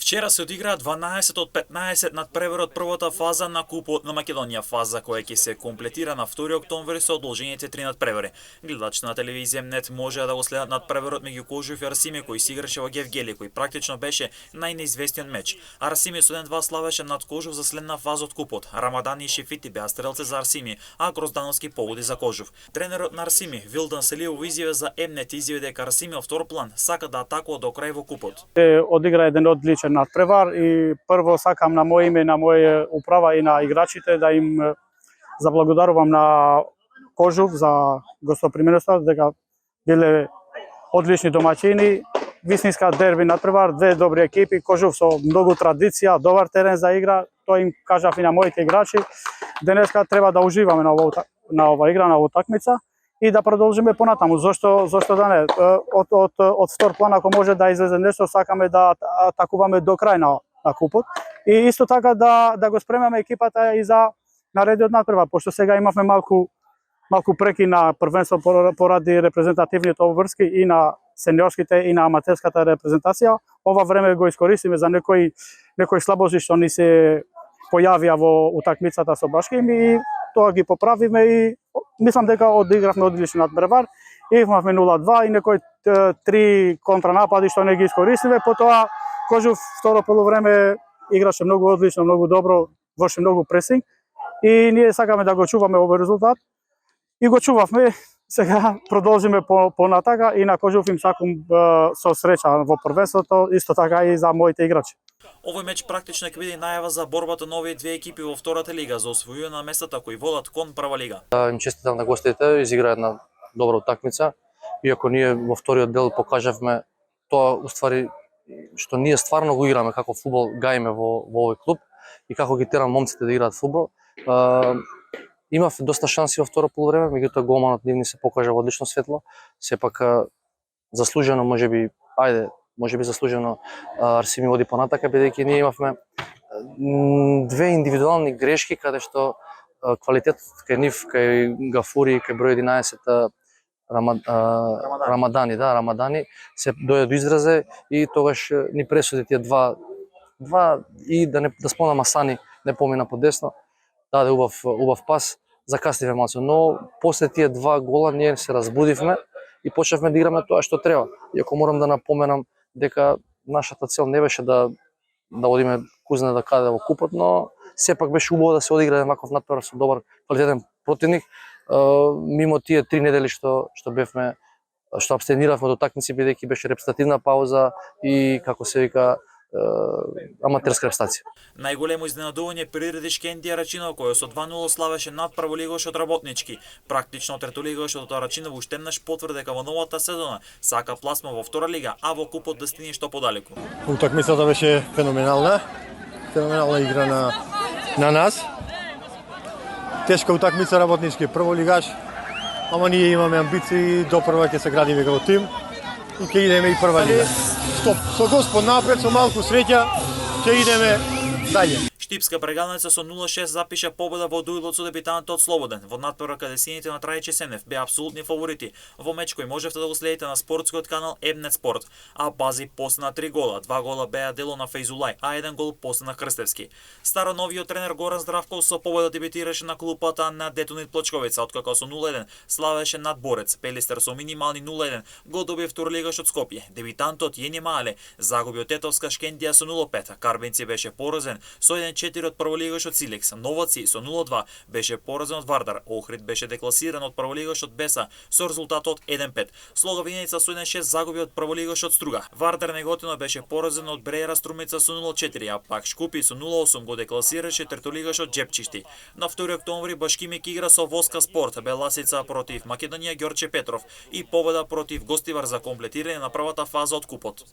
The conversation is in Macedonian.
Вчера се одиграа 12 од 15 надпревар од првата фаза на Купот на Македонија, фаза која ќе се комплетира на 2 октомври со одолжените 3 надпревари. Гледачите на телевизија МНЕТ можеа да го следат надпреварот меѓу Кожув и Арсими кој се играше во Гевгели, кој практично беше најнеизвестниот меч. Арсими со 1-2 славеше над Кожув за следна фаза од Купот. Рамадани и Шефити беа стрелци за Арсими, а Гроздановски погоди за Кожув. Тренерот на Арсими, Вилдан Селиев, во изјава за МНЕТ изјави дека Арсими во втор план сака да атакува до крај во Купот. Одигра еден одличен надпревар и прво сакам на моје име, на моја управа и на играчите да им заблагодарувам на Кожув за гостоприменоста, дека биле одлични домаќини, вистинска дерби надпревар, две добри екипи, Кожув со многу традиција, добар терен за игра, тоа им кажав и на моите играчи. Денеска треба да уживаме на ова игра, на оваа утакмица и да продолжиме понатаму. Зошто да не? Од втор план ако може да излезе нешто, сакаме да атакуваме до крај на Купот. И исто така да го спремаме екипата и за наредниот надпревар, пошто сега имавме малку преки на првенство поради репрезентативните обврски и на сениорските и на аматерската репрезентација. Ова време го искористиме за некои слабости што ни се појавија во утакмицата со Башким и тоа ги поправиме и мислам дека одигравме одличен надпревар. Имавме 0-2 и некои 3 контранапади што не ги искористиме, потоа Кожув второ полувреме играше многу одлично, многу добро, врши многу пресинг и ние сакаме да го чуваме овој резултат и го чувавме. Сега продолжиме понатака и на Кожув им сакам со среќа во првенството, исто така и за моите играчи. Овој меч практично ќе биде најава за борбата на овие две екипи во втората лига за освојување на местата кои водат кон прва лига. Им честитам на гостите, изигра една добра утакмица. Иако ние во вториот дел покажавме тоа уствари што ние стварно го играме како фудбал, гаиме во овој клуб и како ги терам момците да играат фудбал. Имав доста шанси во второ полувреме, меѓутоа голманот нивни се покажа во одлично светло. Сепак заслужено можеби заслужено Арсими води понатака, бидејќи ние имавме две индивидуални грешки каде што квалитетот кај нив, кај Гафури, кај број 11 Рамадани се дојде до изразе и тогаш ни пресуди тие два и да спомнам Асани не помина по десно, даде убав пас, закаснивме малку, но после тие два гола ние се разбудивме и почнавме да играме тоа што треба. Иако морам да напоменам дека нашата цел не беше да одиме кузна да каде во Купот, но сепак беше убаво да се одигра ваков надпревар со добар квалитетен противник. Мимо тие 3 недели што абстениравме од утакмици, бидејќи беше репрезентативна пауза и како се вика аматерска репрезентација. Најголемо изненадување приреди Шкендија Рачинов, кој со 2-0 славеше над прволигошот Работнички. Практично третолигошот Рачинов уште еднаш потврди дека во новата сезона сака пласма во втора лига, а во Купот да стигне што подалеку. Утакмицата беше феноменална игра на нас. Тешка утакмица, Работнички прволигаш, ама ние имаме амбиции, до прва ќе се градиме како тим и ќе идеме и прва лига. Стоп, со Господ напред, со малку среќа, ќе идеме далje. Штипска прегалница со 0-6 запиша победа во дуелот со дебитантот Слободен. Во надпревар каде сините на Трајче Сенев беа апсолутни фаворити. Во меч кој можевте да го следите на спортскиот канал МНЕТ Спорт. А Бази постана 3 гола, 2 гола беа дело на Фејзулај, а 1 гол постана Крстевски. Старо новиот тренер Горан Здравков со победа дебитираше на клупата на Детонит Плочковица, откако со 0-1 славеше над Борец. Пелистер со минимални 0-1 го добие второлигашот Скопје. Дебитантот Јени Мале загуби од Тетовска Шкендија со 0-5. Карбенци беше поразен со 1-4 од прволигашот Силекс. Новаци со 0-2 беше поразен од Вардар. Охрид беше декласиран од прволигашот Беса со резултатот 1-5. Слога Винеца со 1-6 загуби од прволигашот Струга. Вардар Неготино беше поразен од Брејра Струмица со 0-4, а пак Шкупи со 0-8 го декласираше третолигашот Джепчишти. На 2 октомври Башкимик игра со Воска Спорт, Беласица против Македонија Ѓорче Петров и победа против Гостивар за комплетирање на првата фаза од Купот.